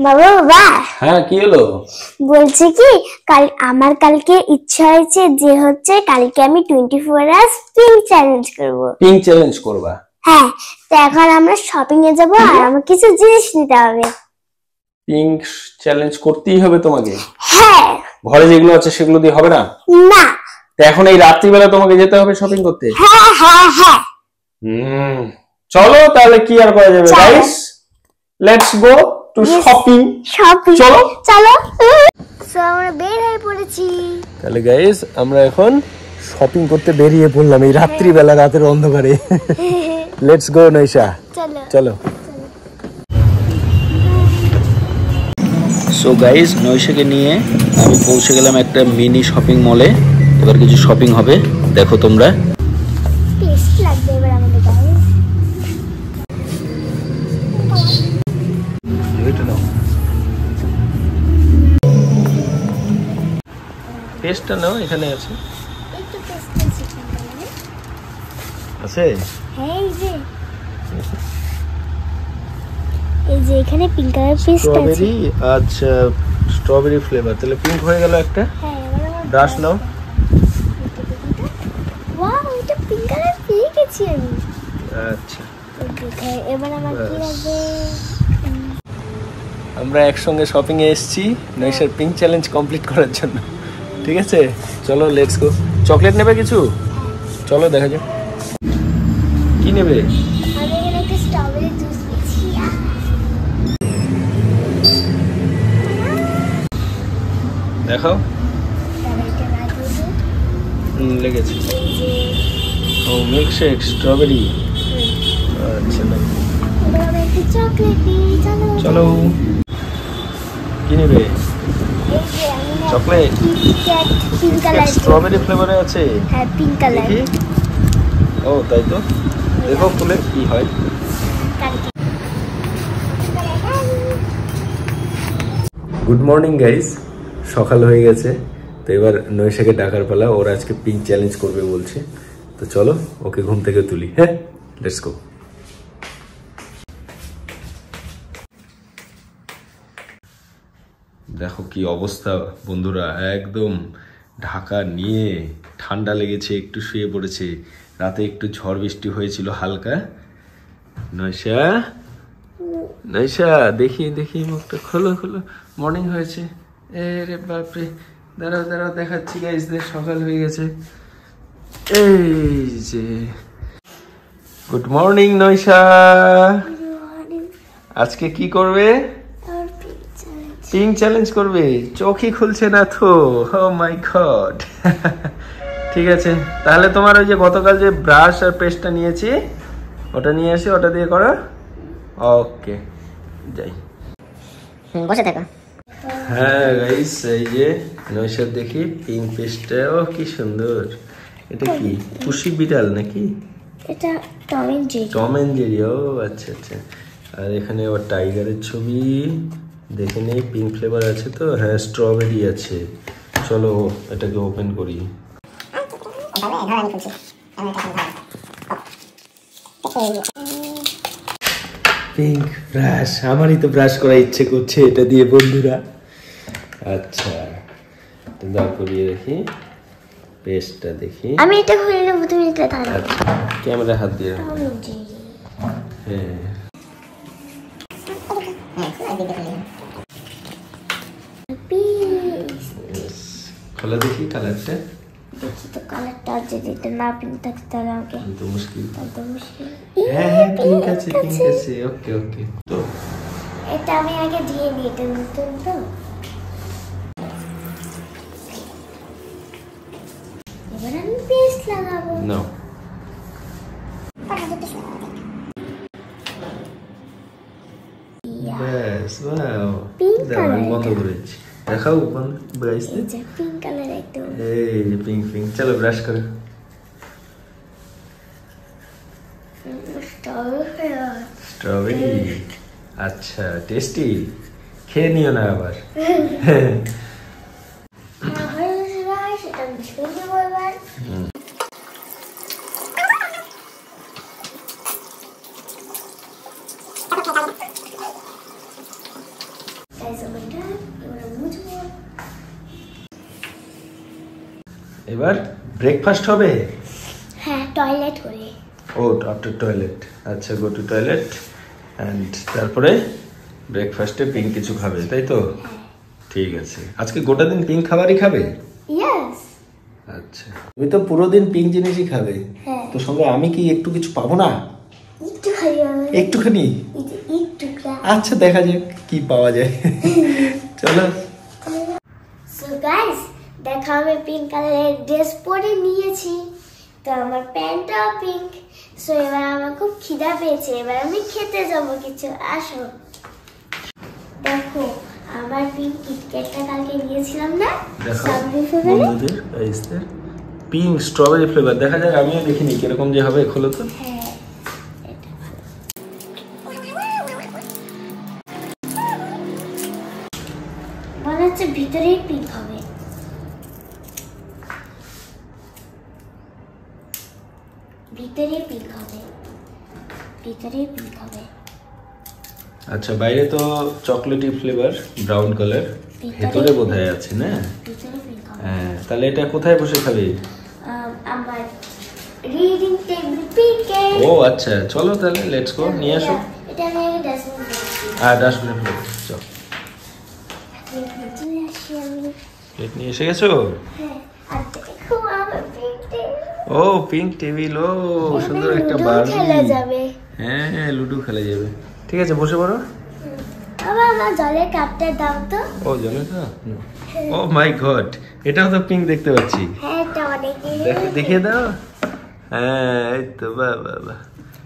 বাবা বাবা, হ্যাঁ কি হলো? বলছি কি আমার কালকে ইচ্ছা হয়েছে যে কালকে আমি 24 আওয়ার্স পিঙ্ক চ্যালেঞ্জ করব। পিঙ্ক চ্যালেঞ্জ করবা? হ্যাঁ, তো এখন আমরা শপিং এ যাব আর আমার কিছু জিনিস নিতে হবে। পিঙ্ক চ্যালেঞ্জ করতেই হবে তোমাকে? হ্যাঁ। ঘরে যেগুলো আছে সেগুলো দিয়ে হবে না? না। তো এখন এই রাত্রিবেলা তোমাকে যেতে হবে শপিং করতে? হ্যাঁ হ্যাঁ হ্যাঁ। চলো তাহলে কি আর করা যাবে guys, let's go to shopping. চলো চলো। সো আমরা বের হয়ে পড়েছি। তাহলে গাইস আমরা এখন শপিং করতে বেরিয়ে পড়লাম এই রাত্রিবেলা, রাতের অন্ধকারে। লেটস গো নৈশা, চলো। সো গাইস, নৈশাকে নিয়ে আমি পৌঁছে গেলাম একটা মিনি শপিং মলে। এবার কিছু শপিং হবে, দেখো তোমরা। টেস্ট লাগবে এবার আমাদের গাইস। এটা নাও, টেস্টটা নাও, এখানে আছে। একটু টেস্ট আছে আছে? হ্যাঁ, এই যে এখানে পিঙ্ক কালার পেস্ট আছে। স্ট্রবেরি, আচ্ছা স্ট্রবেরি ফ্লেভার, তাহলে পিঙ্ক হয়ে গেল একটা। হ্যাঁ, এবার আমরা ব্রাশ নাও। ওয়াও, এটা পিঙ্ক কালার পেয়ে গেছি আমি। আচ্ছা, এবার আমার কি লাগবে? আমরা একসঙ্গে শপিং এ এসেছি নৈশার পিঙ্ক চ্যালেঞ্জ কমপ্লিট করার জন্য। ঠিক আছে, চলো লেটস গো। চকলেট নেবে কিছু? চলো দেখা যাক কি নেবে। আমি এখানে একটা স্ট্রবেরি জুস পেয়েছি। দেখো, লেগেছে। ও মিল্কশেক স্ট্রবেরি, আচ্ছা না। এবার আমি একটা চকলেট নিই, চলো। কি নেবে? চকলেট? পিঙ্ক কালার স্ট্রবেরি ফ্লেভারে আছে? হ্যাঁ, পিঙ্ক কালার। ও তাই তো, দেখো খুলে কি হয়। গুড মর্নিং গাইস, সকাল হয়ে গেছে। তো এবার নৈশাকে ডাকার পালা, ওরা আজকে পিঙ্ক চ্যালেঞ্জ করবে বলছে। তো চলো ওকে ঘুম থেকে তুলি। হ্যাঁ, লেটস গো। দেখো কি অবস্থা বন্ধুরা, একদম ঢাকা নিয়ে ঠান্ডা লেগেছে, একটু শুয়ে পড়েছে। রাতে একটু ঝড় বৃষ্টি হয়েছিল হালকা। নৈশা, নৈশা দেখি দেখি মুখটা খোলো খোলো। মর্নিং হয়েছে। রে বাপরে, দাঁড়াও দাঁড়াও দেখাচ্ছি গাইসদের, সকাল হয়ে গেছে। এই যে গুড মর্নিং নৈশা, আজকে কি করবে? পিঙ্ক চ্যালেঞ্জ করবে? চোখই খুলছে না তো, ও মাই গড। ঠিক আছে, তাহলে তোমার ওই যে গতকাল যে ব্রাশ আর পেস্টটা নিয়েছি ওটা নিয়ে আসি, ওটা দিয়ে করো। ওকে, যাই। বসে থাকো। হ্যাঁ গাইস, এই যে নৈশার দেখি পিঙ্ক পেস্টটা, ও কি সুন্দর। এটা কি পুষি বিড়াল নাকি? এটা Tom and Jerry. Tom and Jerry, ও আচ্ছা আচ্ছা। আর এখানে আবার টাইগারের ছবি, দেখে নেই পিঙ্ক ফ্লেভার আছে তো। হ্যাঁ, স্ট্রবেরি আছে। চলো এটাকে ওপেন করি। পিঙ্ক ব্রাশ, আমারই তো ব্রাশ করার ইচ্ছে করছে এটা দিয়ে বন্ধুরা। আচ্ছা, তো দাঁড় করিয়ে রাখি, পেস্টটা দেখি। আমি এটা খুলে নেব, তুমি এটা ধরো। আচ্ছা, ক্যামেরা হাত দিয়ে রাখো। হ্যাঁ, খোলা দেখি কালারটা। দেখি তো কালারটা, যদি এটা না পিঙ্ক থাকে তাহলে আমাকে তো মুশকিল। হ্যাঁ হ্যাঁ পিঙ্ক আছে, পিঙ্ক আছে। ওকে ওকে, তো এটা আমি আগে দিয়ে নিই, এটা নতুন তো। এবার আমি পেস্ট লাগাবো। নাও। ব্যাস, ওয়াও, দাও বন্ধ করেছি। দেখাও বন্ধ, ব্রাশ দে। এই যে পিঙ্ক কালার একদম। এই পিঙ্ক পিঙ্ক, চলো ব্রাশ করো। স্ট্রবেরি, আচ্ছা টেস্টি, খেয়ে নিও না আবার। সেটা আমি ছুঁয়ে দেবো এবার। এবার ব্রেকফাস্ট হবে? হ্যাঁ, টয়লেট হলে। ও, আফটার টয়লেট। আচ্ছা, গো টু টয়লেট অ্যান্ড তারপরে ব্রেকফাস্টে পিঙ্ক কিছু খাবে, তাই তো? ঠিক আছে। আজকে গোটা দিন পিঙ্ক খাবারই খাবে? ইয়েস। আচ্ছা, তুমি তো পুরো দিন পিঙ্ক জিনিসই খাবে। হ্যাঁ। তো সঙ্গে আমি কি একটু কিছু পাবো না? একটু খাই আমি। একটুখানি? একটু। আচ্ছা, দেখা যাক কি পাওয়া যায়। চলো। সো গাইস, দেখো আমি পিঙ্ক কালারের ড্রেস পরে নিয়েছি, তো আমার প্যান্টটাও পিঙ্ক। সো এবার আমার খুব খিদা পেয়েছে, এবার আমি খেতে যাব কিছু। আসো দেখো, আমার পিঙ্ক কিটক্যাটটা কালকে নিয়েছিলাম না, স্ট্রবেরি ফ্লেভারের। পিঙ্ক স্ট্রবেরি ফ্লেভার, দেখা যাক, আমিও দেখিনি কিরকম যে হবে। খোলো তো। হ্যাঁ, এটা ভালো। মনে হচ্ছে ভিতরেই পিঙ্ক হবে। ভিতরেই পিঙ্ক হবে। আচ্ছা, বাইরে তো চকলেটি ফ্লেভার, ব্রাউন কালার, ভেতরে বোধহয় আছে না? ভিতরে পিঙ্ক হবে। হ্যাঁ, তাহলে এটা কোথায় বসে খাবে? আমার রিডিং টেবিল পিঙ্কে। ও আচ্ছা, চলো তাহলে, লেটস গো, নিয়ে আসো। এটা আমি আগে ডাস্টবিনে দিচ্ছি। ডাস্টবিনে ফেলো। চল, চলে আসি আমি। প্লেট নিয়ে এসে গেছো? হ্যাঁ, আর দেখো আমার পিঙ্ক টেবিল। ও, পিঙ্ক টেবিল। ও, সুন্দর একটা বার্বি। খেলা যাবে। হ্যাঁ, লুডো খেলা যাবে। ঠিক আছে, বসে পড়ো। আবার আমার জলের কাপটা দাও তো। ও, জলেটা? ও মাই গড, এটাও তো পিঙ্ক দেখতে পাচ্ছি। হ্যাঁ, এটা অনেক। দেখিয়ে দাও। হ্যাঁ, এই তো, বাহ বাহ বাহ।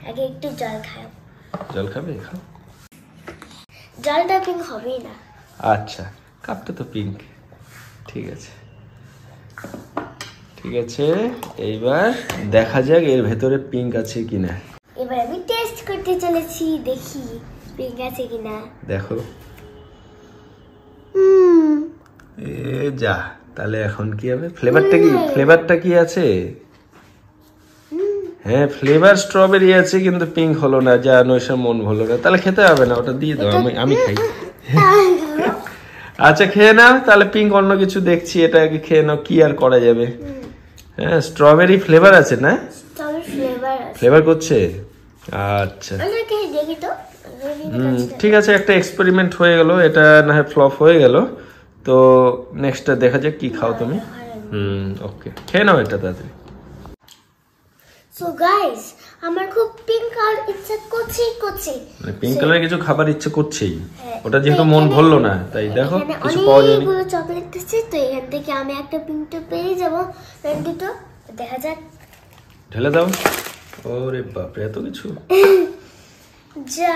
আগে একটু জল খাও। জল খাবে? খাও। জলটা পিঙ্ক হবেই না। আচ্ছা, কাপটা তো পিঙ্ক। ঠিক আছে, ঠিক আছে। এইবার দেখা যাক এর ভেতরে পিঙ্ক আছে কিনা। এবার আমি টেস্ট করতে চলেছি, দেখি পিঙ্ক আছে কিনা। দেখো। হুম, এ যা, তাহলে এখন কি হবে? ফ্লেভারটা কি আছে? হ্যাঁ, ফ্লেভার স্ট্রবেরি আছে, কিন্তু পিঙ্ক হলো না। যা, নৈশার মন হলো না, তাহলে খেতে হবে না, ওটা দিয়ে দাও, আমি খাই। আচ্ছা, খেয়ে নাও তাহলে। পিঙ্ক অন্য কিছু দেখছি, এটা আগে খেয়ে নাও, কি আর করা যাবে। হ্যাঁ, স্ট্রবেরি ফ্লেভার আছে না? স্ট্রবেরি ফ্লেভার আছে। ফ্লেভার করছে? আচ্ছা, ওটাকে দেখি তো। ঠিক আছে, একটা এক্সপেরিমেন্ট হয়ে গেল, এটা না হয় ফ্লপ হয়ে গেল। তো নেক্সটটা দেখা যাক কি খাও তুমি। ওকে, খেয়ে নাও এটা তাড়াতাড়ি। সো গাইস, আমার খুব পিঙ্ক কালার ইচ্ছা করছে। মানে পিঙ্ক কালারের কিছু খাবার ইচ্ছে করছেই। হ্যাঁ, ওটা যেহেতু মন ভরলো না, তাই দেখো কিছু পাওয়া যায়নি। অনেকগুলো চকলেট আছে, তো এখান থেকে আমি একটা পিঙ্কটা পেয়ে যাবো। দুটো দেখা যাক। ঢেলে দাও। ওরে বাপরে, এত কিছু! যা,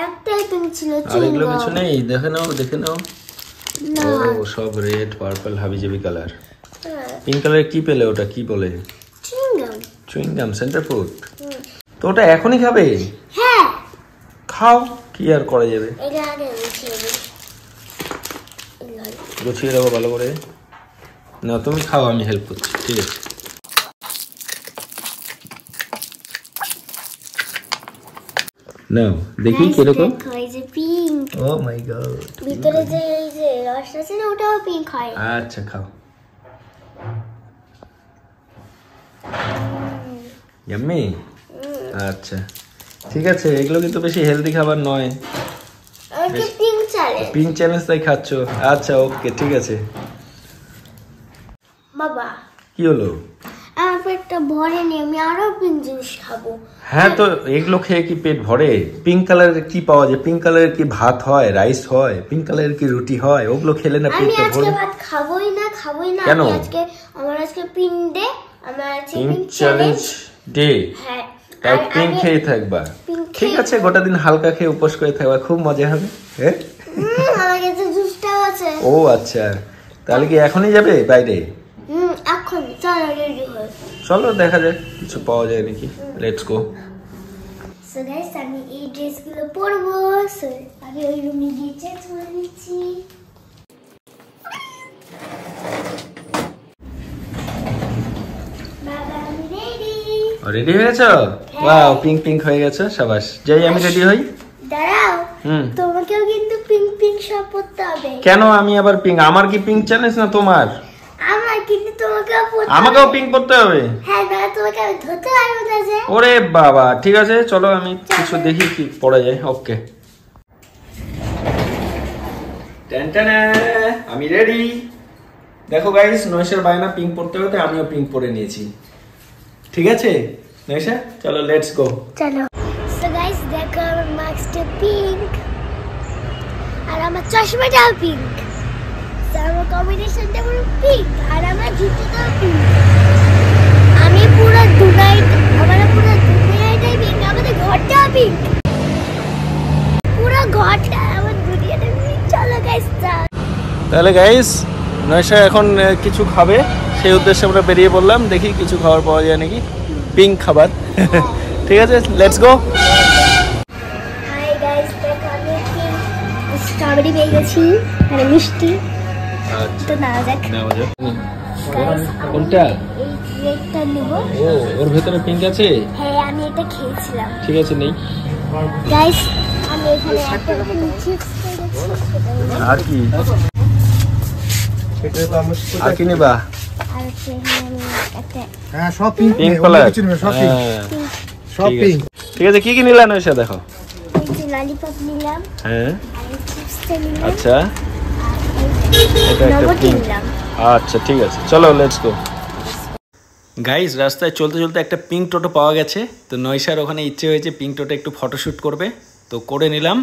একটাই পিঙ্ক ছিল। আর এগুলো কিছু নেই? দেখে নাও। না, ও, সব রেড, পার্পল, হাবিজাবি কালার। পিঙ্ক কালারের কি পেলে? ওটা কি বলে? Chewing gum, centre food. তো ওটা এখনই খাবে? হ্যাঁ, খাও, কি আর করা যাবে। এটা আগে গুছিয়ে দিই। গুছিয়ে দেবো ভালো করে। না, তুমি খাও, আমি হেল্প করছি। ঠিক আছে। নাও, দেখি কিরকম। এই যে পিঙ্ক। ও মাই গড, ভিতরে যে এই যে রস আছে না, ওটাও পিঙ্ক হয়। আচ্ছা, খাও। ইয়াম্মি। আচ্ছা, ঠিক আছে। এগুলো কিন্তু বেশি হেলদি খাবার নয়। পিঙ্ক চ্যালেঞ্জ তাই খাচ্ছ? আচ্ছা, ওকে, ঠিক আছে। বাবা, কি হলো? আমার পেটটা ভরেনি, আমি আরো পিঙ্ক জিনিস খাবো। হ্যাঁ, তো এগুলো খেয়ে কি পেট ভরে? পিঙ্ক কালারের কি পাওয়া যায়? পিঙ্ক কালারের কি ভাত হয়, রাইস হয়? পিঙ্ক কালারের কি রুটি হয়? ওগুলো খেলে না আমি পেটটা আজকে ভরে? ভাত খাবোই না। কেন? আমার আজকে পিঙ্ক ডে। আমার আছে পিঙ্ক চ্যালেঞ্জ ডে। হ্যাঁ, তাই পিঙ্ক খেয়ে থাকবা? ঠিক আছে, গোটা দিন হালকা খেয়ে উপোস করে থাকবা, খুব মজা হবে। হ্যাঁ, আমার কাছে জুসটাও আছে। ও আচ্ছা, তাহলে কি এখনই যাবে বাইরে? এখন চলো, রেডি হই। চলো, দেখা যাক কিছু পাওয়া যায় নাকি। Let's go. সো গাইস, আমি এই ড্রেসগুলো পরবো। সো আগে ওই রুমে গিয়ে চেঞ্জ করে নিচ্ছি। বাবা, আমি রেডি। রেডি হয়ে গেছো? ওয়াও, পিঙ্ক হয়ে গেছো, শাবাশ। যাই, আমি রেডি হই। দাঁড়াও, তোমাকেও কিন্তু পিঙ্ক সব পরতে হবে। কেন আমি আবার পিঙ্ক? আমার কি পিঙ্ক চ্যালেঞ্জ না তোমার? আমার কিন্তু তোমাকে আমাকেও পিঙ্ক পরতে হবে? হ্যাঁ না, তোমাকে আমি ধরতে পারবো না যে। ওরে বাবা, ঠিক আছে চলো আমি কিছু দেখি কি পরা যায়। ওকে, আমি রেডি। দেখো গাইস, নয়শার বায়না পিঙ্ক পরতে হবে, আমিও পিঙ্ক পরে নিয়েছি। ঠিক আছে নয়শা, চলো লেটস গো। চলো। সো গাইস দেখো আমার মাস্কটা পিঙ্ক আর আমার চশমাটাও পিঙ্ক। সো আমার কম্বিনেশনটা পুরো পিঙ্ক আর আমার জুতোটাও পিঙ্ক। আমি পুরো আমরা পুরো দুনিয়াটাই পিঙ্ক, আমাদের ঘরটাও পিঙ্ক, পুরো ঘরটা আমার দুনিয়াটা পিঙ্ক। চলো গাইস। তাহলে গাইস, নয়শা এখন কিছু খাবে, সেই উদ্দেশ্যে আমরা বেরিয়ে পড়লাম। দেখি কিছু খাবার পাওয়া যায় নাকি, পিঙ্ক খাবার। ঠিক আছে, লেটস গো। হাই গাইস, দেখো আমি স্ট্রবেরি পেয়ে গেছি আর মিষ্টি। তো না দেখ কোনটা? এই কেকটা নিব। ও, ওর ভেতরে পিঙ্ক আছে? হ্যাঁ, আমি এটা খেয়েছিলাম। ঠিক আছে, নেই। গাইস আমি এখানে একটা চিপস পেয়েছি। আর কি আর কি নিবা? আর এখানে আমি একটা হ্যাঁ সব পিঙ্ক, পিঙ্ক কালার, সব পিঙ্ক, সব পিঙ্ক। ঠিক আছে, কি কি নিলা নয়শা দেখো? এই যে ললিপপ নিলাম। হ্যাঁ, আর এই চিপসটা নিলাম। আচ্ছা, এটা একটা নবটি পিঙ্ক। নিলাম। আচ্ছা ঠিক আছে, চলো লেটস গো। গাইস, রাস্তায় চলতে চলতে একটা পিঙ্ক টোটো পাওয়া গেছে। তো নয়শার ওখানে ইচ্ছে হয়েছে পিঙ্ক টোটো একটু ফটোশ্যুট করবে, তো করে নিলাম।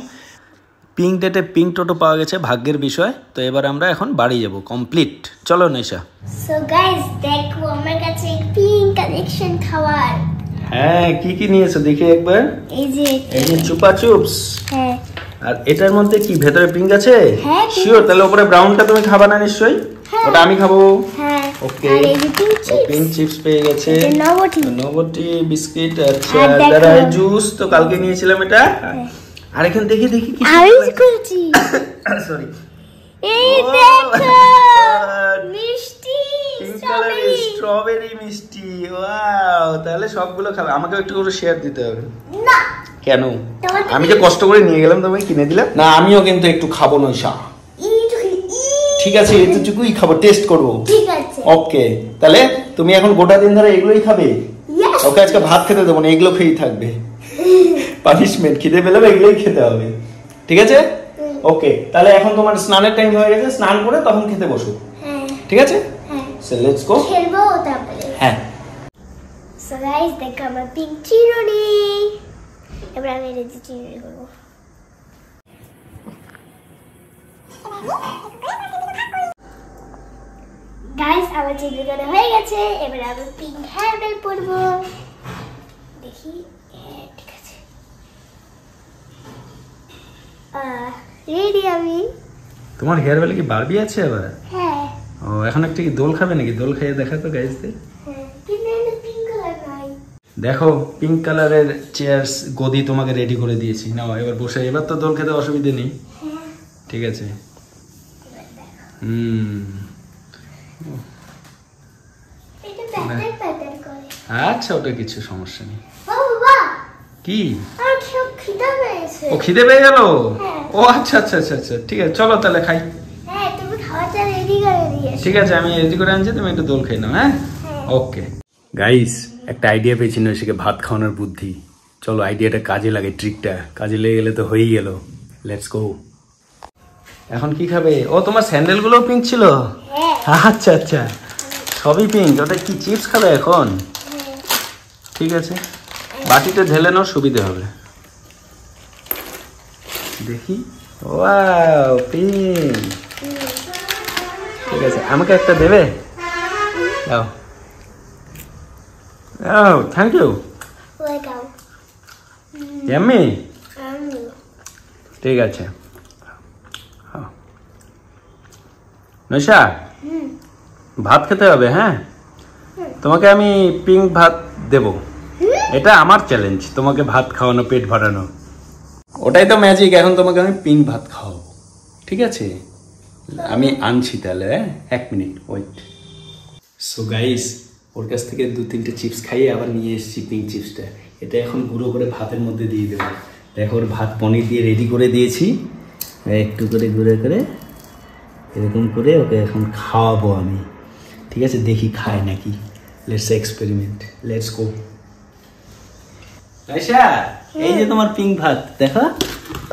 পিঙ্ক ডেটে পিঙ্ক টোটো পাওয়া গেছে, ভাগ্যের বিষয়। তো এবার আমরা এখন বাড়ি যাব, কমপ্লিট। চলো নয়শা। সো গাইস দেখো আমার কাছে পিঙ্ক কালেকশন খাবার। হ্যাঁ, কি কি নিয়েছো দেখি একবার। এই যে চুপা চুপস। হ্যাঁ, আর এটার মধ্যে কি ভেতরে পিঙ্ক আছে? হ্যাঁ, pink শিওর? তাহলে উপরে ব্রাউনটা তুমি খাবা না নিশ্চয়ই? হ্যাঁ। ওটা আমি খাবো। হ্যাঁ। ওকে, আর এই যে পিঙ্ক চিপস। পিঙ্ক চিপস পেয়ে গেছে। এটা নবটি। নবটি বিস্কিট। আচ্ছা, আর দেখো। দাঁড়া, জুস তো কালকে নিয়েছিলাম এটা। আর এখানে দেখি দেখি কি অরেঞ্জ কুলচি। সরি, এই Oh, দেখো God. মিষ্টি পিঙ্ক কালারের স্ট্রবেরি মিষ্টি। ওয়াও, তাহলে সবগুলো খাবে। আমাকে একটু করে শেয়ার দিতে হবে। না, কেন? তোমার আমি যে কষ্ট করে নিয়ে গেলাম, তোমাকে কিনে দিলাম না। আমিও কিন্তু একটু খাবো নয়শা। ঠিক আছে, এতটুকুই খাবো, টেস্ট করব। ঠিক আছে। ওকে, তাহলে তুমি এখন গোটা দিন ধরে এগুলোই খাবে? Yes. ওকে আজকে ভাত খেতে দেবো না, এগুলো খেয়েই থাকবে। পানিশমেন্ট, খিদে পেলে এগুলোই খেতে হবে। ঠিক আছে? ওকে, তাহলে এখন তোমার স্নানের টাইম হয়ে গেছে, স্নান করে তখন খেতে বসো। হ্যাঁ। ঠিক আছে? হ্যাঁ। So let's go. খেলবো তারপরে। হ্যাঁ। সো গাইস দেখো আমার পিঙ্ক চিরুনি। এবার আমি এটা দিয়ে চিরুনি করবো। গাইস আমার চিরুনি করা হয়ে গেছে। এবার আমি পিঙ্ক হেয়ার বেল পরবো। দেখি, ঠিক আছে, রেডি আমি। তোমার হেয়ার বেলে কি বারবি আছে আবার? হ্যাঁ। ও, এখন একটা কি দোল খাবে নাকি? দোল খাইয়ে দেখা তো গাইসদের। হ্যাঁ, কিন্তু এটা পিঙ্ক কালার নাই। দেখো, পিঙ্ক কালারের চেয়ার্স গদি তোমাকে রেডি করে দিয়েছি। নাও এবার বসে, এবার তো দোল খেতে অসুবিধে নেই। হ্যাঁ। ঠিক আছে। এটা প্যাটার্ন প্যাটার্ন করে। আচ্ছা, ওটা কিছু সমস্যা নেই। ও বাবা, কি? আমার খুব খিদে পেয়েছে। ও, খিদে পেয়ে গেল? হ্যাঁ। ও আচ্ছা আচ্ছা আচ্ছা আচ্ছা, ঠিক আছে, চলো তাহলে খাই। হ্যাঁ, তুমি খাবারটা রেডি করে দিয়েছো। ঠিক আছে, আমি রেডি করে আনছি, তুমি একটু দোল খেয়ে নাও। হ্যাঁ, ওকে। গাইস, একটা আইডিয়া পেয়েছি নৈশাকে ভাত খাওয়ানোর বুদ্ধি। চলো আইডিয়াটা কাজে লাগে, ট্রিকটা কাজে লেগে গেলে তো হয়েই গেল। Let's go. এখন কি খাবে? ও, তোমার স্যান্ডেলগুলো পিঙ্ক ছিল? হ্যাঁ। আচ্ছা আচ্ছা, সবই পিঙ্ক। ওটা কি চিপস খাবে এখন? হ্যাঁ। ঠিক আছে, বাটিতে ঢেলে নাও, সুবিধা হবে। দেখি, ওয়াও, পিঙ্ক। ঠিক আছে, আমাকে একটা দেবে? দাও। Oh, thank you. Welcome. Yummy. আমি ঠিক আছে। নৈশা, ভাত খেতে হবে। হ্যাঁ, তোমাকে আমি পিঙ্ক ভাত দেব। এটা আমার চ্যালেঞ্জ, তোমাকে ভাত খাওয়ানো, পেট ভরানো। ওটাই তো ম্যাজিক। এখন তোমাকে আমি পিঙ্ক ভাত খাওয়াবো। ঠিক আছে, আমি আনছি তাহলে। এক মিনিট ওয়েট। সো গাইস, ওর কাছ থেকে 2-3টে চিপস খাইয়ে আবার নিয়ে এসেছি পিঙ্ক চিপসটা। এটা এখন গুঁড়ো করে ভাতের মধ্যে দিয়ে দেবো। দেখো, ওর ভাত পনির দিয়ে রেডি করে দিয়েছি। একটু করে গুঁড়ো করে এরকম করে ওকে এখন খাওয়াবো আমি। ঠিক আছে, দেখি খায় নাকি। Let's experiment, let's go. Ayesha, এই যে তোমার পিঙ্ক ভাত দেখো।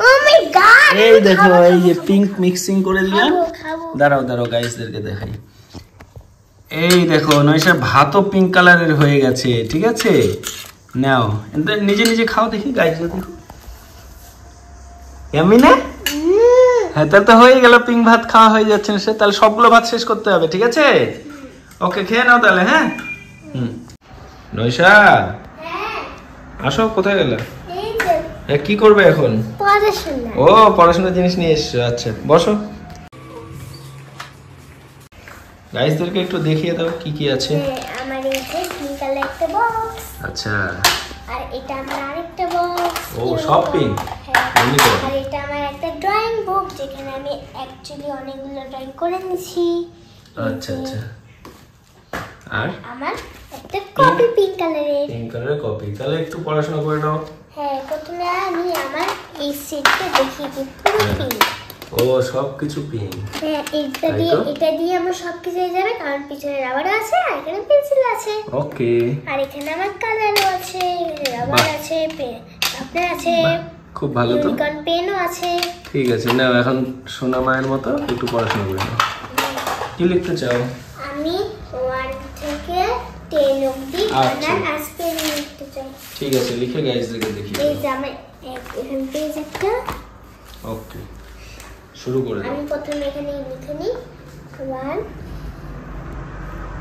ও মাই গড, এই দেখো, এই যে পিঙ্ক মিক্সিং করে দিলাম। খাবো। দাঁড়াও গাইসদেরকে দেখাই। এই দেখো নয়শা, ভাতও পিঙ্ক কালারের হয়ে গেছে। ঠিক আছে, নাও নিজে নিজে খাও দেখি। গাইস দেখো, এমনি না? হ্যাঁ, তাহলে তো হয়ে গেল, পিঙ্ক ভাত খাওয়া হয়ে যাচ্ছে না। তাহলে সবগুলো ভাত শেষ করতে হবে। ঠিক আছে, ওকে, খেয়ে নাও তাহলে। হ্যাঁ, নয়শা আসো, কোথায় গেলে? কি করবে এখন? পড়াশোনা। ও, পড়াশোনার জিনিস নিয়ে এসছো। আচ্ছা, বসো। গাইসদেরকে একটু দেখিয়ে দাও কি কি আছে। আমার এই যে পিঙ্ক কালার একটা বক্স। আচ্ছা, আর এটা আমার আরেকটা বক্স। ও সব পিঙ্ক। আর এটা আমার একটা ড্রয়িং বুক, যেখানে আমি অ্যাকচুয়ালি অনেকগুলো ড্রয়িং করে নিয়েছি। আচ্ছা আচ্ছা। আর আমার একটা কপি পিঙ্ক কালারের। পিঙ্ক কালারের কপি। তাহলে একটু পড়াশোনা করে নাও। হ্যাঁ, প্রথমে আমি আমার এই সেটটা দেখিয়ে দিই, পুরো পিঙ্ক। ও, সব কিছু পিঙ্ক। হ্যাঁ, এটা দিয়ে আমার সবকিছু হয়ে যাবে, কারণ পিছনে রাবার আছে আর এখানে পেন্সিল আছে। ওকে। আর এখানে আমার কালারও আছে, রাবার আছে, আপনার আছে, খুব ভালো তো। ইউনিকর্ন পেনও আছে। ঠিক আছে, নাও এখন সোনা মায়ের মতো একটু পড়াশোনা করে নাও। কি লিখতে চাও? আমি 1 থেকে 10 অবধি আচ্ছা। বানান আজকে লিখতে চাই। ঠিক আছে, লিখে গাইসদেরকে দেখি। এই যে আমার এখান পেজ একটা। ওকে, শুরু করে দাও। আমি প্রথমে এখানে লিখে নিই 1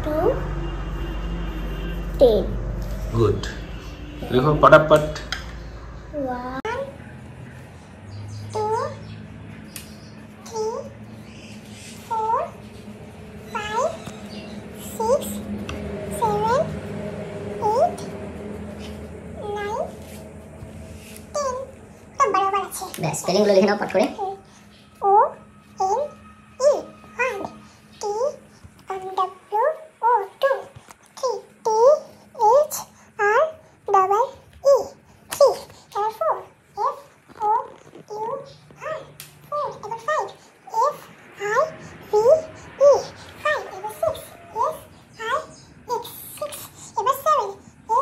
2 10। গুড, লিখো পটাপট। 1 2 3 4 5 6 7 8 9 10। তো বরাবর আছে। ব্যাস, স্পেলিংগুলো লিখে নাও পট করে। O N E 1 T W O 2 3 T H R double E 3 এবার 4 F O U R 4 এবার 5 F I V E 5 এবার 6 S I X 6 এবার 7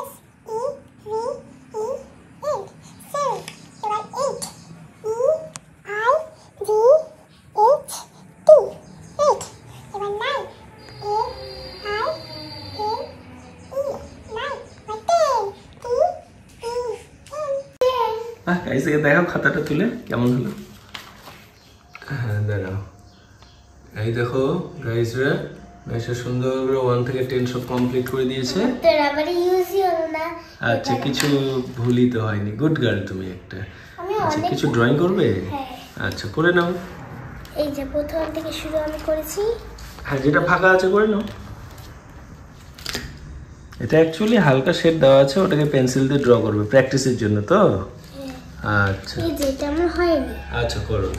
S E V E N 7 এবার 8 E I V H T 8 এবার 9 A I N E 9 এবার 10 T E N 10। গাইসকে দেখাও খাতাটা তুলে কেমন হলো। হ্যাঁ, দাঁড়াও। এই দেখো গাইসরা, গাইসরা সুন্দর করে 1 থেকে 10 সব কমপ্লিট করে দিয়েছে। তো রাবারে ইউজই হলো না। আচ্ছা, কিছু ভুলই তো হয়নি। গুড গার্ল তুমি একটা। আমি আচ্ছা, অনেক কিছু ড্রয়িং করবে? হ্যাঁ। আচ্ছা, করে নাও। এই যে প্রথম থেকে শুরু আমি করেছি। হ্যাঁ, যেটা ফাঁকা আছে করে নাও। এটা অ্যাকচুয়ালি হালকা শেড দেওয়া আছে, ওটাকে পেন্সিল দিয়ে ড্র করবে প্র্যাকটিসের জন্য তো। আচ্ছা এই যে এটা আমার হয়নি। আচ্ছা, করো।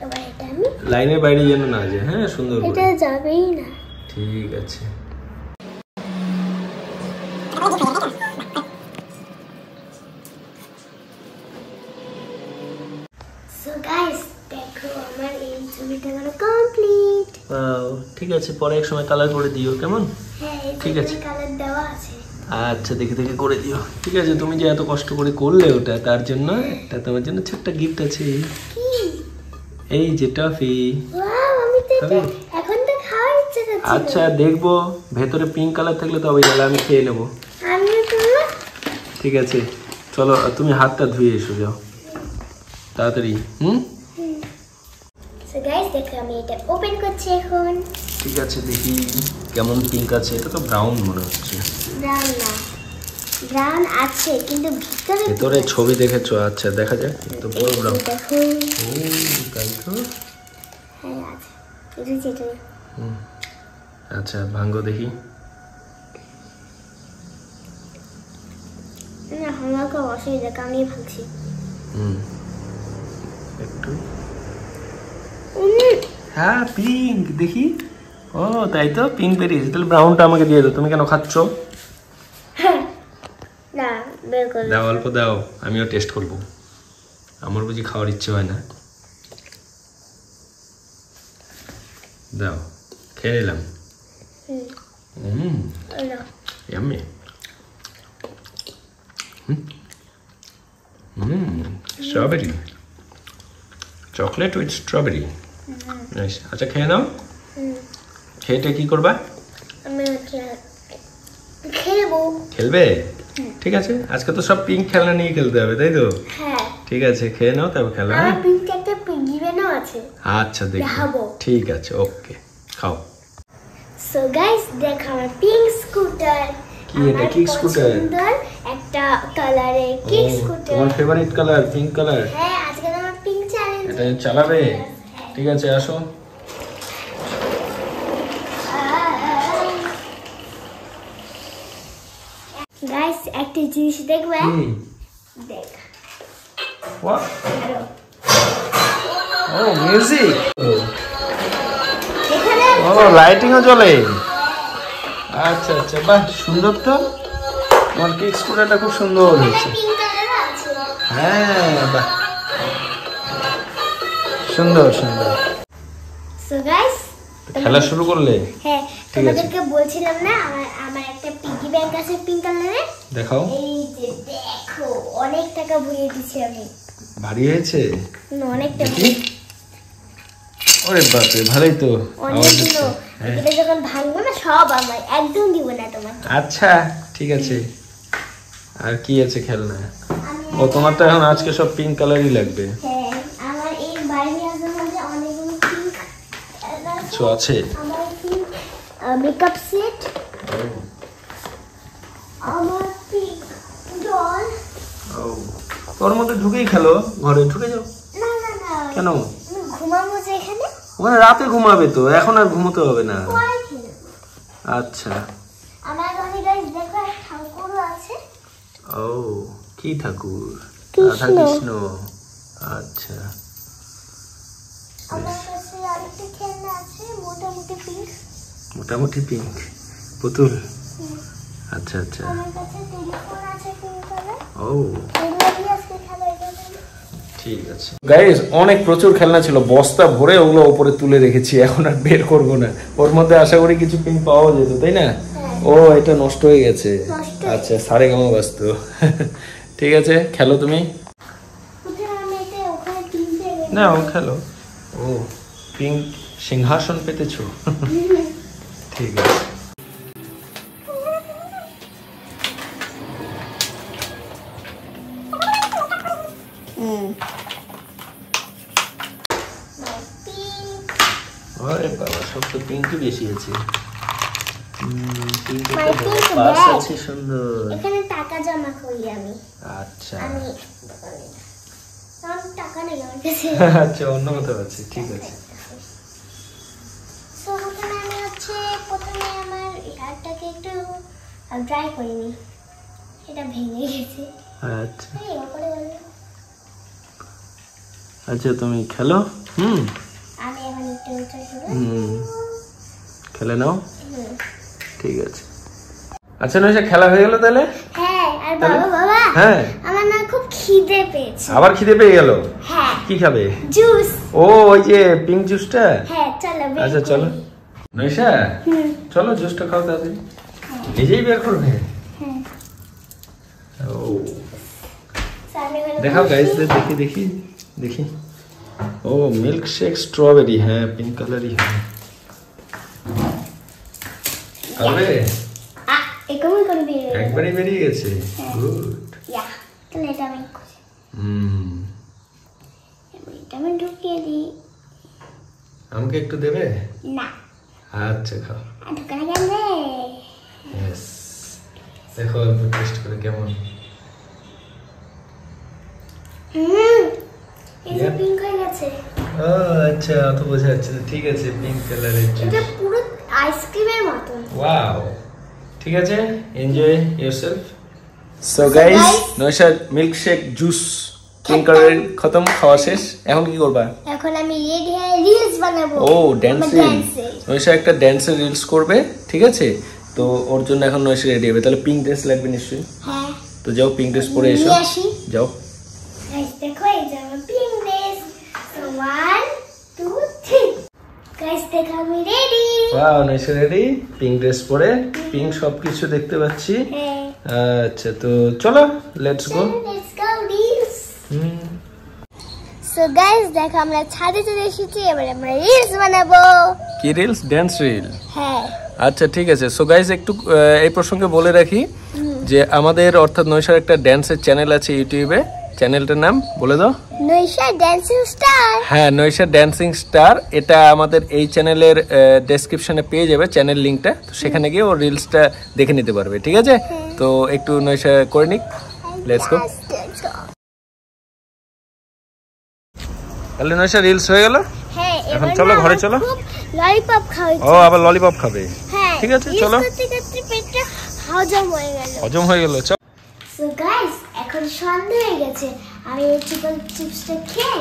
এবার এটা আমি, লাইনের বাইরে যেন না যায়। হ্যাঁ, সুন্দর করে। এটা যাবেই না। ঠিক আছে। সো গাইস, দেখো আমার এই ছবিটা কমপ্লিট। ওয়াও, ঠিক আছে, পরে এক সময় কালার করে দিও, কেমন? হ্যাঁ, এই ঠিক আছে। কালার দেওয়া আছে। আচ্ছা, দেখে দেখে করে দিও। ঠিক আছে, তুমি যে এত কষ্ট করে করলে ওটা, তার জন্য একটা তোমার জন্য ছোট্ট গিফট আছে। কি? এই যে টফি। ওয়াও, আমি তো খাবে? এখন তো খাওয়ার ইচ্ছে করছে। আচ্ছা, দেখবো ভেতরে পিঙ্ক কালার থাকলে তবে তাহলে আমি খেয়ে নেবো। আমি তো ঠিক আছে, চলো তুমি হাতটা ধুয়ে এসো, যাও তাড়াতাড়ি। সো গাইস, দেখো আমি এটা ওপেন করছি এখন। ঠিক আছে, দেখি কেমন পিঙ্ক আছে। এটা তো ব্রাউন মনে হচ্ছে। ব্রাউন না, ব্রাউন আছে কিন্তু ভেতরে ছবি দেখেছো? আচ্ছা, দেখা যায় তো পুরো ব্রাউন। দেখো। ও, তাই তো। হ্যাঁ, আছে। এটা যেটা আচ্ছা, ভাঙ্গো দেখি। না, আমাকে অসুবিধা, আমি ভাবছি। একটু। হ্যাঁ, পিঙ্ক দেখি। ও, তাই তো, পিঙ্ক বেরিয়েছে। তাহলে ব্রাউনটা আমাকে দিয়ে দাও। তুমি কেন খাচ্ছ? না, বের করে দাও, অল্প দাও, আমিও টেস্ট করবো। আমার বুঝি খাওয়ার ইচ্ছে হয় না? দাও, খেয়ে নিলাম। No. Yummy. Strawberry. Chocolate with strawberry. Nice. আচ্ছা খেয়ে নাও। খেয়েটা কি করবা? আমি খেলবো। খেলবে? ঠিক আছে, আজকে তো সব পিঙ্ক খেলনা নিয়ে খেলতে হবে, তাই তো? হ্যাঁ। ঠিক আছে, খেয়ে নাও তারপর খেলো। আমার পিঙ্ক একটা পিগি ব্যানও আছে। আচ্ছা দেখো। ঠিক আছে, ওকে, খাও। সো গাইস, দেখো আমার পিঙ্ক স্কুটার। কি এটা, কিক স্কুটার? সুন্দর একটা কালারে কিক স্কুটার। তোমার ফেভারিট কালার পিঙ্ক কালার? হ্যাঁ, আজকে আমার পিঙ্ক চ্যালেঞ্জ। এটা চালাবে? ঠিক আছে, আসো। গাইস, একটা জিনিস দেখবে? দেখ। What? Oh, music. এখানে লাইটিংও জ্বলে। আচ্ছা আচ্ছা, বাহ, সুন্দর তো। তোমার কিক স্কুটারটা খুব সুন্দর হয়েছে। পিঙ্ক কালার আছে। হ্যাঁ, বাহ, সুন্দর সুন্দর। সো গাইস, খেলা শুরু করলে? হ্যাঁ, ঠিক আছে। তোমাদেরকে বলছিলাম না আমার একটা পিগি ব্যাংক আছে পিঙ্ক কালারে। দেখাও। এই যে দেখো, অনেক টাকা ভরিয়ে দিছি আমি। ভারী হয়েছে? অনেক টাকা। দেখি। ওরে বাপরে, ভালোই তো। অনেক দিন। এটা যখন ভাঙবো না সব আমার, একদম দিব না তোমার। আচ্ছা ঠিক আছে। আর কি আছে খেলনা? আমি ও, তোমার তো এখন আজকে সব পিঙ্ক কালারই লাগবে। হ্যাঁ, আমার এই বাড়ি আসার মধ্যে অনেকগুলো পিঙ্ক কিছু আছে? আমার পিঙ্ক মেকআপ সেট, আমার পিঙ্ক ডল। তোর মধ্যে ঢুকেই খেলো, ঘরে ঢুকে যাও। না না না, কেন? আমি ঘুমাবো যে এখানে। ওখানে রাতে ঘুমাবে তো, এখন আর ঘুমোতে হবে না। পরে খেলবো। আচ্ছা। আমার ঘরে গাইস দেখো একটা ঠাকুরও আছে। ও, কি ঠাকুর? কৃষ্ণ। রাধা কৃষ্ণ। আচ্ছা, আমার কাছে আরেকটা খেলনা আছে, মোটামুটি পিঙ্ক। মোটামুটি পিঙ্ক পুতুল। আচ্ছা আচ্ছা। আমার কাছে টেলিফোন আছে পিঙ্ক কালার। ও, এগুলো দিয়ে আজকে খেলা যাবে। ঠিক আছে গাইস, অনেক প্রচুর খেলনা ছিল, বস্তা ভরে ওগুলো উপরে তুলে রেখেছি, এখন আর বের করব না। ওর মধ্যে আশা করি কিছু পিন পাওয়া যেত, তাই না? ও, এটা নষ্ট হয়ে গেছে। আচ্ছা, সারে গামা বাস্ত। ঠিক আছে, খেলো তুমি। আমি এটা ওখানে কিনতে গেছি। না, ও খেলো। ও, পিঙ্ক সিংহাসন পেতেছো। ঠিক আছে। আরে বাবা, সব তো পিঙ্কই বেশি আছে। My pink purse bag. আছে সুন্দর। এখানে টাকা জমা করি আমি। আচ্ছা আমি টাকা নেই আমার কাছে। আচ্ছা, অন্য কোথাও আছে, ঠিক আছে। সো ওখানে আমি হচ্ছে প্রথমে আমার হেয়ারটাকে একটু ড্রাই করিনি, এটা ভেঙে গেছে। আচ্ছা এই ওপরে বলে আচ্ছা, তুমি খেলো। আমি এখন একটু ট্রাই করব। খেলে নাও। ঠিক আছে। আচ্ছা নয়সা, খেলা হয়ে গেল তাহলে? হ্যাঁ, আর বাবা হ্যাঁ, আমার না খুব খিদে পেয়েছে। আবার খিদে পেয়ে গেল? হ্যাঁ। কি খাবে? জুস। ও, ওই যে পিঙ্ক জুসটা? হ্যাঁ, চলো বের আচ্ছা চলো। করি। নয়সা, চলো জুসটা খাও তাড়াতাড়ি। নিজেই বের করবে? হ্যাঁ। ও, সামনে বলে দেখাও গাইস, বসি। দেখি দেখি দেখি। ও, মিল্ক শেক স্ট্রবেরি, হ্যাঁ পিঙ্ক কালারই হয়। খাবে? এরকমই করে বেরিয়ে গেল। একবারই বেরিয়ে গেছে। গুড। ইয়া, তাহলে এটা আমি খুঁজে। এটা আমি ঢুকিয়ে দিই। আমাকে একটু দেবে? না, আচ্ছা, খাও। আর ঢুকানো যাবে। ইয়েস, দেখো টেস্ট করে কেমন। এই যে Yeah. পিঙ্ক হয়ে গেছে। ও আচ্ছা, অত বোঝা যাচ্ছে না। ঠিক আছে, পিঙ্ক কালারের এটা জুস। পুরো আইসক্রিমের মতন। ওয়াও, ঠিক আছে, enjoy yourself. So guys, Naisha milkshake juice pink কালারের খতম, খাওয়া শেষ। এখন কি করবা? এখন আমি রেডি হয়ে রিলস বানাবো। ও, ড্যান্স রিল। নয়শা একটা ড্যান্সের রিলস করবে, ঠিক আছে? তো ওর জন্য এখন নয়শা রেডি হবে। তাহলে পিঙ্ক ড্রেস লাগবে নিশ্চয়ই। হ্যাঁ, তো যাও, পিঙ্ক ড্রেস পরে এসো। নিয়ে আসি। যাও। গাইস দেখো, এই যে আমার পিঙ্ক ড্রেস। সো 1 2 3। গাইস দেখো, আমি ready. Wow nice ready pink dress পরে পিঙ্ক সবকিছু দেখতে পাচ্ছি হ্যাঁ আচ্ছা তো চলো let's go let's go reels so guys দেখো আমরা ছাদে চলে এসেছি এবার আমরা রিলস বানাবো কি রিলস ড্যান্স রিল হ্যাঁ আচ্ছা ঠিক আছে সো গাইস একটু এই প্রসঙ্গে বলে রাখি যে আমাদের অর্থাৎ নৈশার একটা ড্যান্সের চ্যানেল আছে ইউটিউবে চ্যানেলটার নাম বলে দাও নৈশা ড্যান্সিং স্টার হ্যাঁ নৈশা ড্যান্সিং স্টার এটা আমাদের এই চ্যানেলের ডেসক্রিপশনে পেয়ে যাবে চ্যানেল লিংকটা তো সেখানে গিয়ে ও রিলসটা দেখে নিতে পারবে ঠিক আছে তো একটু নৈশা করে নিক লেটস গো তাহলে নৈশা রিলস হয়ে গেল হ্যাঁ এখন চলো ঘরে চলো ললিপপ খাওয়া ও আবার ললিপপ খাবে হ্যাঁ ঠিক আছে চলো পেটটা হজম হয়ে গেল চলো সো গাইস এখন সন্ধ্যা হয়ে গেছে আমি এই চিপসটা খেয়ে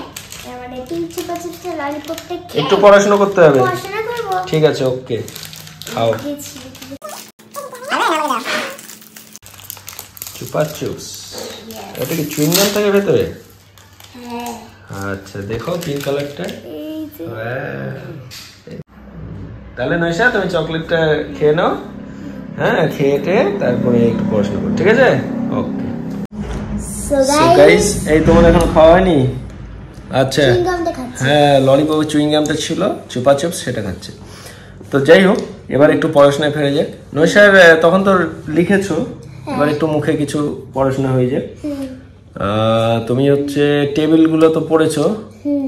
মানে পিঙ্ক চিপসটা ললিপপটা খেয়ে একটু পড়াশোনা করতে হবে পড়াশোনা করব ঠিক আছে ওকে খাও চুপা চিপস এটা কি চুইং গাম থাকে ভেতরে হ্যাঁ আচ্ছা দেখো পিঙ্ক কালারটা এই যে তাহলে নৈশা তুমি চকলেটটা খেয়ে নাও হ্যাঁ খেয়ে তারপরে একটু পড়াশোনা করো ঠিক আছে ওকে সো সো গাইস এই তোমার এখন খাওয়া হয়নি আচ্ছা চুইং গামটা খাচ্ছি হ্যাঁ ললিপপ চুইং গামটা ছিল চুপা চিপস সেটা খাচ্ছে তো যাই হোক এবার একটু পড়াশোনায় ফিরে যাক নৈশার তখন তো লিখেছো এবার একটু মুখে কিছু পড়াশোনা হয়ে যাক তুমি হচ্ছে টেবিলগুলো তো পড়েছো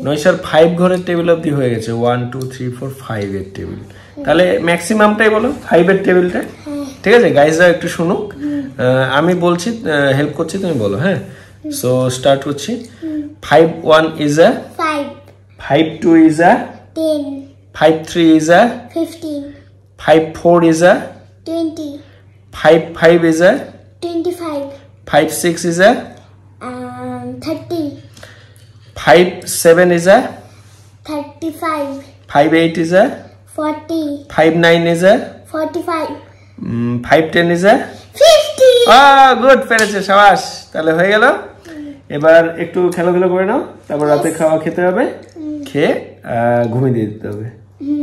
নৈশার 5 ঘরের টেবিল অবধি হয়ে গেছে 1 2 3 4 5 এর টেবিল তাহলে ম্যাক্সিমামটাই বলো 5 এর টেবিলটা ঠিক আছে গাইজরা একটু শুনুক আমি বলছি হেল্প করছি তুমি বলো হ্যাঁ সো স্টার্ট করছি 5 1 is a 5 5 2 is a 10 5 3 is a 15 5 4 is a 20 5 5 is a 25 5 6 is a 30 5 7 is a 35 5 8 is a 40 5 9 is a 45 5 10 is a 50 good পেরেছে শাবাশ তাহলে হয়ে গেল এবার একটু খেলাধুলা করে নাও তারপর রাতে খাওয়া খেতে হবে খেয়ে ঘুমিয়ে দিয়ে দিতে হবে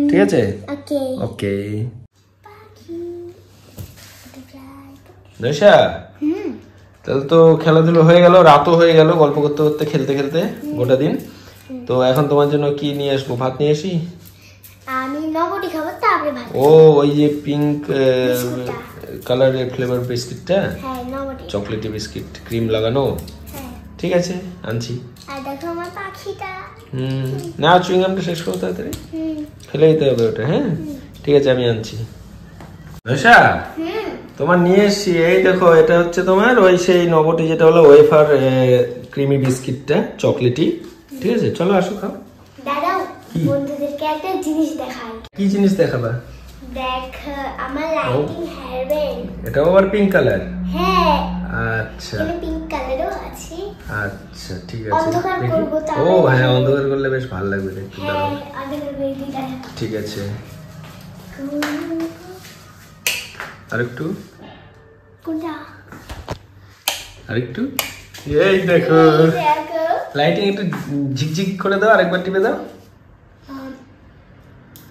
ঠিক আছে ওকে ওকে নৈশা তাহলে তো খেলাধুলো হয়ে গেল রাতও হয়ে গেল গল্প করতে করতে খেলতে খেলতে গোটা দিন তো এখন তোমার জন্য কি নিয়ে আসবো ভাত নিয়ে আসি আমি নবটি খাবো তারপরে ভাত ও ওই যে পিঙ্ক কালারের ফ্লেভার বিস্কিটটা হ্যাঁ নবটি চকলেটি বিস্কিট ক্রিম লাগানো হ্যাঁ ঠিক আছে আনছি আর দেখো আমার পাখিটা না চুইংগামটা শেষ করো তাড়াতাড়ি ফেলে দিতে হবে ওটা হ্যাঁ ঠিক আছে আমি আনছি নৈশা তোমার নিয়ে এসছি এই দেখো এটা হচ্ছে তোমার ওই সেই নবটি যেটা হলো ওয়েফার ক্রিমি বিস্কিটটা চকলেটি ঠিক আছে চলো আসো খাও দাদা বন্ধুদেরকে একটা জিনিস দেখাই কি জিনিস দেখাবা দেখ আমার লাইটিং হেয়ার ব্যান্ড এটা আবার পিঙ্ক কালার হ্যাঁ আচ্ছা এখানে পিঙ্ক কালারও আছে আচ্ছা ঠিক আছে অন্ধকার দেখি। করবো ও তাহলে হ্যাঁ অন্ধকার করলে বেশ ভালো লাগবে দেখতে হ্যাঁ দাঁড়াও অন্ধকার করে দিই দাদা ঠিক আছে আরেকটু কোনটা আরেকটু এই দেখো দেখো লাইটিং একটু ঝিকঝিক করে দাও আরেকবার টিপে দাও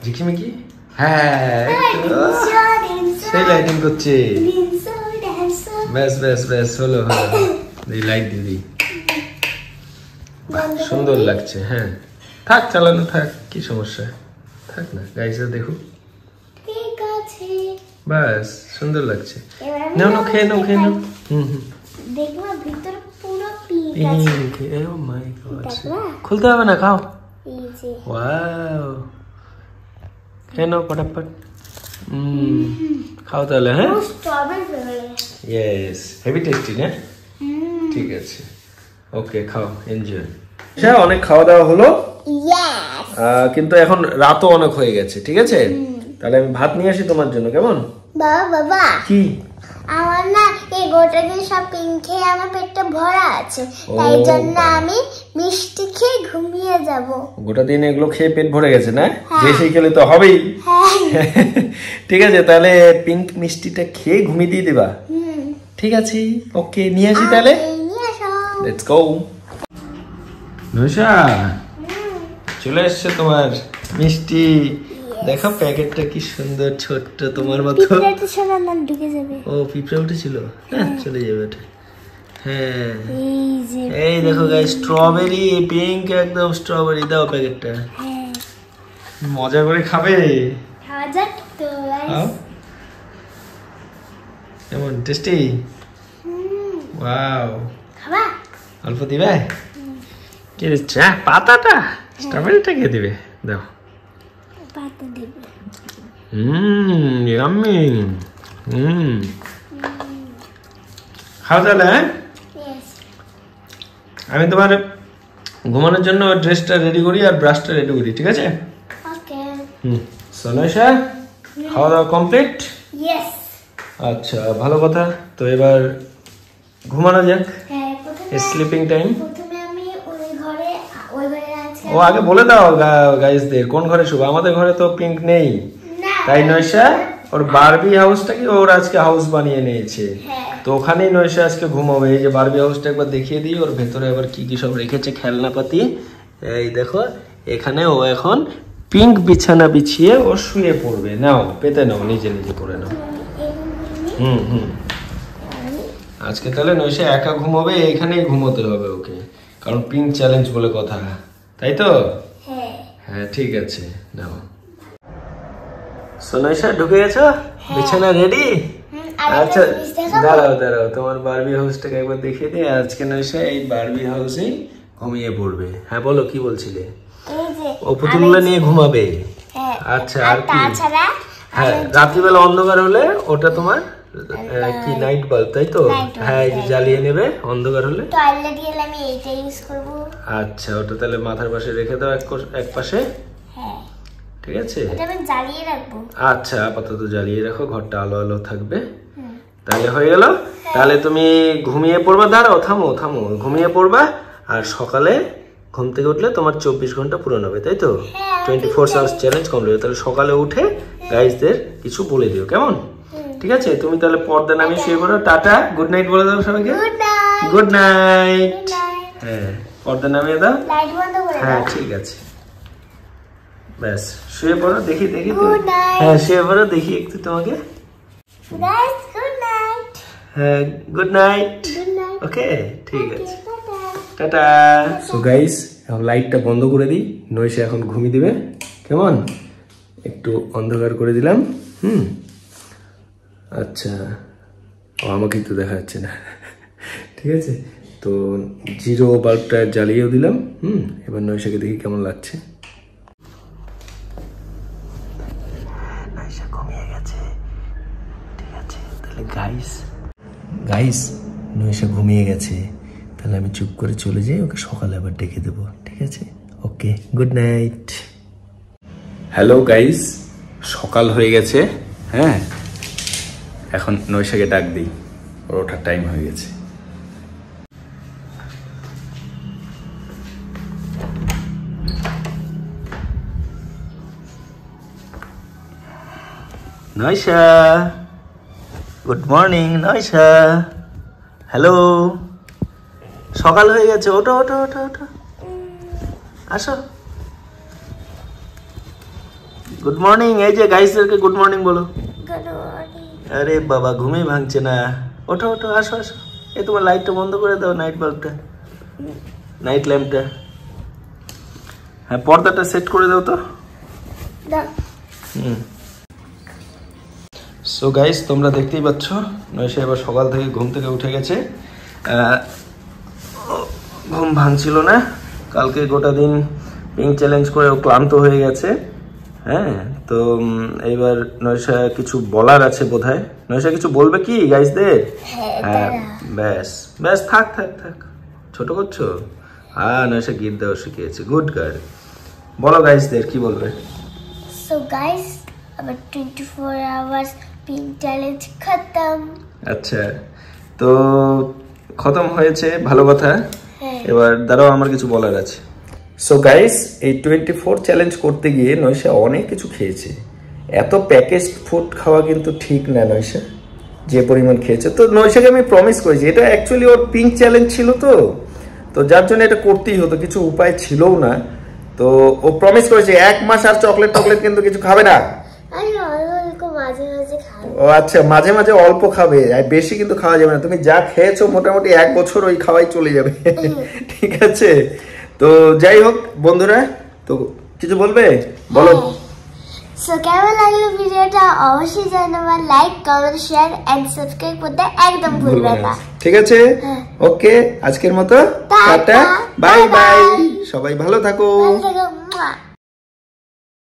ঝিকঝিমিকি হ্যাঁ একটু। সেই লাইটিং করছে ব্যাস ব্যাস ব্যাস হলো হলো এই লাইট দিদি সুন্দর লাগছে হ্যাঁ থাক চালানো থাক কি সমস্যা থাক না গাইসে দেখো ঠিক আছে বাস সুন্দর লাগছে এবার আমি নাও নাও খেয়ে নাও খেয়ে নাও দেখো ভিতরে পুরো পিঙ্ক আছে পিঙ্ক ও মাই গড দেখো খুলতে হবে না খাও এই যে ওয়াও খেয়ে নাও ফটাফট খাও তাহলে হ্যাঁ strawberry flavour yes heavy tasty না ঠিক আছে ওকে খাও এনজয় আচ্ছা অনেক খাওয়া দাওয়া হলো ইয়েস কিন্তু এখন রাতও অনেক হয়ে গেছে ঠিক আছে তাহলে আমি ভাত নিয়ে আসি তোমার জন্য কেমন বাবা বাবা কি আমার না এই গোটা দিন সব পিঙ্ক খেয়ে আমার পেটটা ভরা আছে তাই জন্য আমি মিষ্টি খেয়ে ঘুমিয়ে যাব গোটা দিন এগুলো খেয়ে পেট ভরে গেছে না যে সেই খেলে তো হবেই ঠিক আছে তাহলে পিঙ্ক মিষ্টিটা খেয়ে ঘুমিয়ে দিয়ে দিবা ঠিক আছে ওকে নিয়ে আসি তাহলে নিয়ে আসো লেটস গো নৈশা চলে এসছে তোমার মিষ্টি দেখো প্যাকেটটা কি সুন্দর ছোট্ট তোমার মতো। পিঁপড়াটা সোনা না ঢুকে যাবে। ও পিঁপড়া উঠেছিল, চলে যাবে ওটা। হ্যাঁ এই যে এই দেখো গাইস, স্ট্রবেরি পিঙ্ক, একদম স্ট্রবেরি। দাও প্যাকেটটা, মজা করে খাবে। খাওয়া যাক তো খাও। কেমন টেস্টি? ওয়াও, খাবা? অল্প দিবে? কে দিচ্ছে? পাতাটা, স্ট্রবেরিটা কে দিবে? দাও। পাতা দেবে। ইয়াম্মি। খাও তাহলে। হ্যাঁ, Yes. আমি তোমার ঘুমানোর জন্য ড্রেসটা রেডি করি আর ব্রাশটা রেডি করি, ঠিক আছে? Okay. সোনাইশা, খাওয়া দাওয়া কমপ্লিট? Yes. আচ্ছা, ভালো কথা। তো এবার ঘুমানো যাক, হ্যাঁ, স্লিপিং টাইম। প্রথমে আমি ওই ঘরে আছে। ও আগে বলে দাও গাইসদের কোন ঘরে শুভ। আমাদের ঘরে তো পিঙ্ক নেই, না। তাই নয়শা ওর বারবি হাউসটাকে ওর আজকে হাউস বানিয়ে নিয়েছে। হ্যাঁ। তো ওখানেই নয়শা আজকে ঘুমাবে। এই যে বারবি হাউসটা একবার দেখিয়ে দিই, ওর ভেতরে আবার কি কি সব রেখেছে খেলনাপাতি। এই দেখো, এখানে ও এখন পিঙ্ক বিছানা বিছিয়ে ও শুয়ে পড়বে। নাও পেতে নাও, নিজে নিজে করে নাও। আজকে তাহলে নয়শা একা ঘুমাবে, এখানেই ঘুমোতে হবে ওকে, কারণ পিঙ্ক চ্যালেঞ্জ বলে কথা, তাই তো? হ্যাঁ। হ্যাঁ ঠিক আছে, নাও। সোনাইশা ঢুকে গেছো? বিছানা রেডি? আচ্ছা দাঁড়াও দাঁড়াও, তোমার বারবি হাউসটাকে একবার দেখিয়ে দিই। আজকে নয়শা এই বারবি হাউসেই ঘুমিয়ে পড়বে। হ্যাঁ বলো, কি বলছিলে? এই যে ও পুতুলগুলো নিয়ে ঘুমাবে। হ্যাঁ। আচ্ছা, আর কি? তাছাড়া হ্যাঁ, রাত্রিবেলা অন্ধকার হলে ওটা তোমার কি নাইট বাল্ব, তাই তো? হ্যাঁ, এই যে জ্বালিয়ে নেবে অন্ধকার হলে। টয়লেট গেলে আমি এইটা ইউজ করব। আচ্ছা, ওটা তাহলে মাথার পাশে রেখে দাও, এক পাশে। হ্যাঁ, ঠিক আছে। এটা আমি জ্বালিয়ে রাখবো। আচ্ছা, আপাতত জ্বালিয়ে রাখো, ঘরটা আলো আলো থাকবে। তাহলে হয়ে গেল। তাহলে তুমি ঘুমিয়ে পড়বা। দাঁড়াও, থামো থামো, ঘুমিয়ে পড়বা। আর সকালে ঘুম থেকে উঠলে তোমার 24 ঘন্টা পূরণ হবে, তাই তো? 24 আওয়ার্স চ্যালেঞ্জ কমপ্লিট। তাহলে সকালে উঠে গাইজদের কিছু বলে দিও, কেমন? ঠিক আছে, তুমি তাহলে পর্দা নামিয়ে শুয়ে পড়ো। টাটা, গুড নাইট বলে দাও সবাইকে। Good night. Good night. হ্যাঁ, পর্দা নামিয়ে দাও। লাইট বন্ধ করে দাও। হ্যাঁ ঠিক আছে, ব্যাস শুয়ে পড়ো। দেখি দেখি Good night. হ্যাঁ, শুয়ে পড়ো, দেখি একটু তোমাকে। Guys, good night. হ্যাঁ, good night. Good night. Okay, ঠিক আছে, টাটা। টাটা। সো গাইস, এখন লাইটটা বন্ধ করে দিই। নয়শা এখন ঘুমিয়ে দিবে, কেমন? একটু অন্ধকার করে দিলাম। আচ্ছা, ও আমাকে একটু দেখা যাচ্ছে না। ঠিক আছে, তো জিরো বাল্বটা জ্বালিয়েও দিলাম। এবার নয়শাকে দেখি কেমন লাগছে। নয়শা ঘুমিয়ে গেছে, ঠিক আছে। তাহলে গাইস নয়শা ঘুমিয়ে গেছে, তাহলে আমি চুপ করে চলে যাই, ওকে সকালে আবার ডেকে দেবো, ঠিক আছে? ওকে, গুড নাইট। হ্যালো গাইস, সকাল হয়ে গেছে। হ্যাঁ, এখন নয়শাকে ডাক দিই, ওর ওঠার টাইম হয়ে গেছে। নয়শা, গুড মর্নিং। নয়শা, হ্যালো, সকাল হয়ে গেছে, ওঠো ওঠো ওঠো ওঠো, আসো। Good morning. এই যে গাইসদেরকে গুড মর্নিং বলো। Good morning. আরে বাবা, ঘুমিয়ে ভাঙছে না। ওঠো ওঠো, আসো আসো। এই তোমার লাইটটা বন্ধ করে দাও, নাইট বাল্বটা, নাইট ল্যাম্পটা। হ্যাঁ, পর্দাটা সেট করে দাও তো। দাও। সো গাইস, তোমরা দেখতেই পাচ্ছ নয়শা এবার সকাল থেকে ঘুম থেকে উঠে গেছে। ঘুম ভাঙছিল না, কালকে গোটা দিন পিঙ্ক চ্যালেঞ্জ করে ও ক্লান্ত হয়ে গেছে। হ্যাঁ, তো এইবার নয়শা কিছু বলার আছে বোধহয়। নয়শা কিছু বলবে কি গাইসদের? হ্যাঁ, ব্যাস ব্যাস, থাক থাক থাক, ছোট করছো। নয়শা গীত দেওয়া শিখিয়েছে, গুড গার্ল। বলো গাইসদের কি বলবে। সো গাইস, আবার 24 আওয়ার্স পিঙ্ক চ্যালেঞ্জ খতম। আচ্ছা, তো খতম হয়েছে, ভালো কথা। এবার দাঁড়াও, আমার কিছু বলার আছে। সো গাইস, এই 24 চ্যালেঞ্জ করতে গিয়ে নয়শা অনেক কিছু খেয়েছে। এত প্যাকেজড ফুড খাওয়া কিন্তু ঠিক না নয়শা, যে পরিমাণ খেয়েছে। তো নয়শাকে আমি প্রমিস করেছি, এটা অ্যাকচুয়ালি ওর পিঙ্ক চ্যালেঞ্জ ছিল, তো যার জন্য এটা করতেই হতো, কিছু উপায় ছিলও না। তো ও প্রমিস করেছে 1 মাস আর চকলেট কিন্তু কিছু খাবে না। আমি অল্প মাঝে মাঝে খাই। ও আচ্ছা, মাঝে মাঝে অল্প খাবে, আর বেশি কিন্তু খাওয়া যাবে না। তুমি যা খেয়েছো মোটামুটি 1 বছর ওই খাওয়াই চলে যাবে। ঠিক আছে, তো যাই হোক বন্ধুরা, তো কিছু বলবে বলো। সো কেমন লাগলো ভিডিওটা অবশ্যই জানাবা, like comment share and subscribe করতে একদম ভুলবে না। ঠিক আছে, ওকে, আজকের মতো টাটা, বাই বাই, সবাই ভালো থাকো। ভালো থেকো।